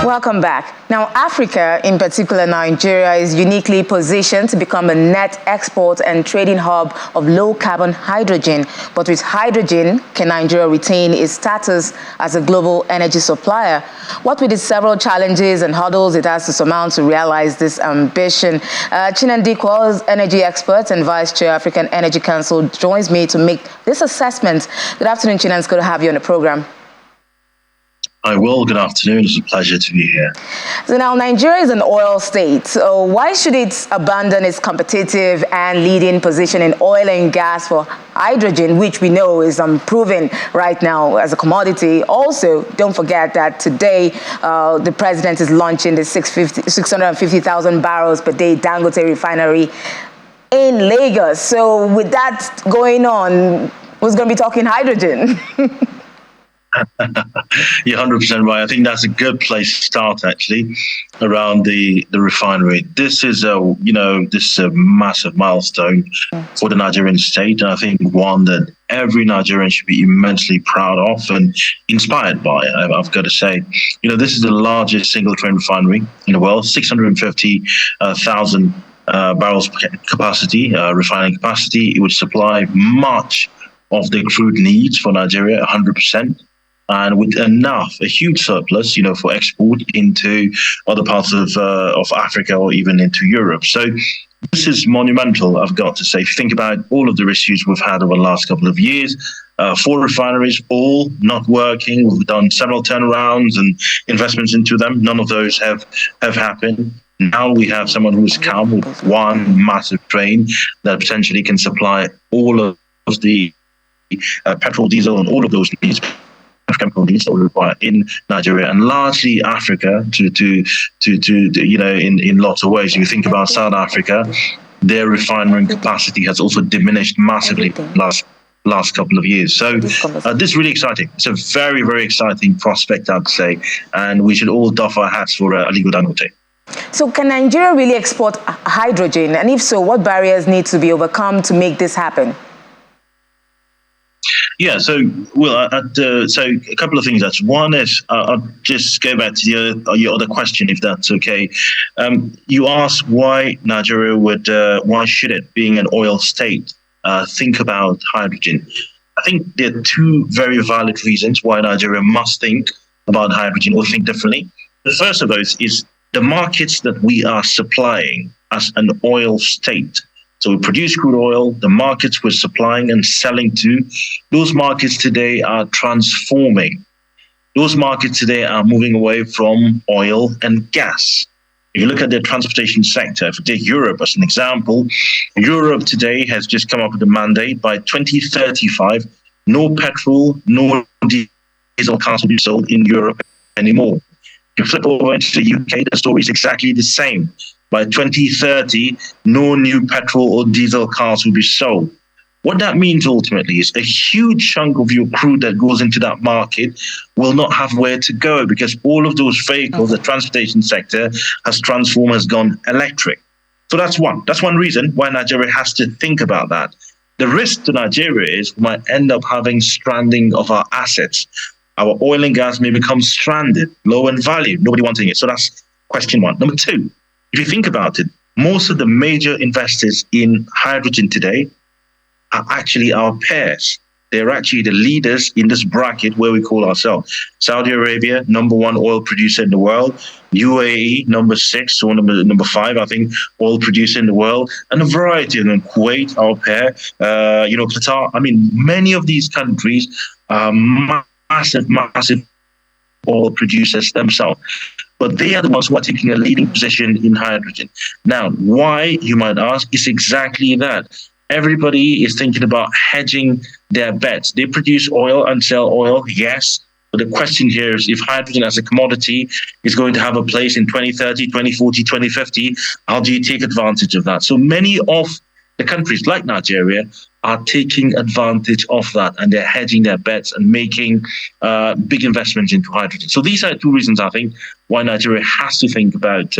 Welcome back. Now, Africa, in particular Nigeria, is uniquely positioned to become a net export and trading hub of low-carbon hydrogen. But with hydrogen, can Nigeria retain its status as a global energy supplier? What with the several challenges and hurdles it has to surmount to realize this ambition? Chinendu Kwos, energy expert and Vice Chair, African Energy Council, joins me to make this assessment. Good afternoon, Chinan. It's good to have you on the program. I will. Good afternoon. It's a pleasure to be here. So now Nigeria is an oil state. So why should it abandon its competitive and leading position in oil and gas for hydrogen, which we know is proven right now as a commodity? Also, don't forget that today the president is launching the 650,000 barrels per day Dangote refinery in Lagos. So with that going on, who's going to be talking hydrogen? You're 100% right. I think that's a good place to start, actually, around the refinery. This is a massive milestone for the Nigerian state, and I think one that every Nigerian should be immensely proud of and inspired by. I've got to say, this is the largest single train refinery in the world, 650,000 barrels capacity, refining capacity. It would supply much of the crude needs for Nigeria, 100%. And with a huge surplus, for export into other parts of Africa or even into Europe. So this is monumental, I've got to say. If you think about all of the issues we've had over the last couple of years, 4 refineries, all not working. We've done several turnarounds and investments into them. None of those have happened. Now we have someone who's come with one massive train that potentially can supply all of the petrol, diesel, and all of those needs. Chemical needs that we require in Nigeria and largely Africa in lots of ways. If you think about South Africa, their refinery capacity has also diminished massively last couple of years. So this is really exciting. It's a very, very exciting prospect, I'd say, and we should all doff our hats for Aliko Dangote. So can Nigeria really export hydrogen? And if so, what barriers need to be overcome to make this happen? Yeah, so a couple of things. That's one is I'll just go back to your other question, if that's okay. You asked why Nigeria why should it, being an oil state, think about hydrogen? I think there are 2 very valid reasons why Nigeria must think about hydrogen or think differently. The first of those is the markets that we are supplying as an oil state. So we produce crude oil, the markets we're supplying and selling to, those markets today are transforming. Those markets today are moving away from oil and gas. If you look at the transportation sector, if you take Europe as an example, Europe today has just come up with a mandate by 2035, no petrol, no diesel cars will be sold in Europe anymore. If you flip over into the UK, the story is exactly the same. By 2030, no new petrol or diesel cars will be sold. What that means ultimately is a huge chunk of your crude that goes into that market will not have where to go because all of those vehicles, the transportation sector has transformed, has gone electric. So that's one. That's one reason why Nigeria has to think about that. The risk to Nigeria is we might end up having stranding of our assets. Our oil and gas may become stranded, low in value, nobody wanting it. So that's question one. Number 2. If you think about it, most of the major investors in hydrogen today are actually our peers. They're actually the leaders in this bracket where we call ourselves. Saudi Arabia, #1 oil producer in the world. UAE, number 6 or number 5, I think, oil producer in the world. And a variety of them. Kuwait, our pair. Qatar. I mean, many of these countries are massive oil producers themselves. But they are the ones who are taking a leading position in hydrogen. Now, why, you might ask, is exactly that. Everybody is thinking about hedging their bets. They produce oil and sell oil, yes. But the question here is if hydrogen as a commodity is going to have a place in 2030, 2040, 2050, how do you take advantage of that? So many of the countries like Nigeria are taking advantage of that, and they're hedging their bets and making big investments into hydrogen. So these are 2 reasons, I think, why Nigeria has to think about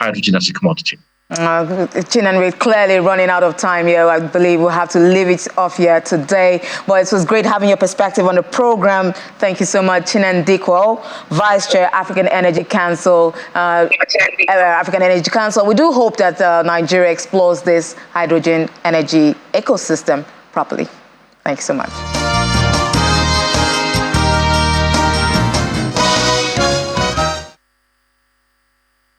hydrogen as a commodity. Chinan, we're clearly running out of time here. I believe we'll have to leave it off here today. But it was great having your perspective on the program. Thank you so much, Chinan Dikwo, Vice Chair, African Energy Council. African Energy Council. We do hope that Nigeria explores this hydrogen energy ecosystem properly. Thank you so much.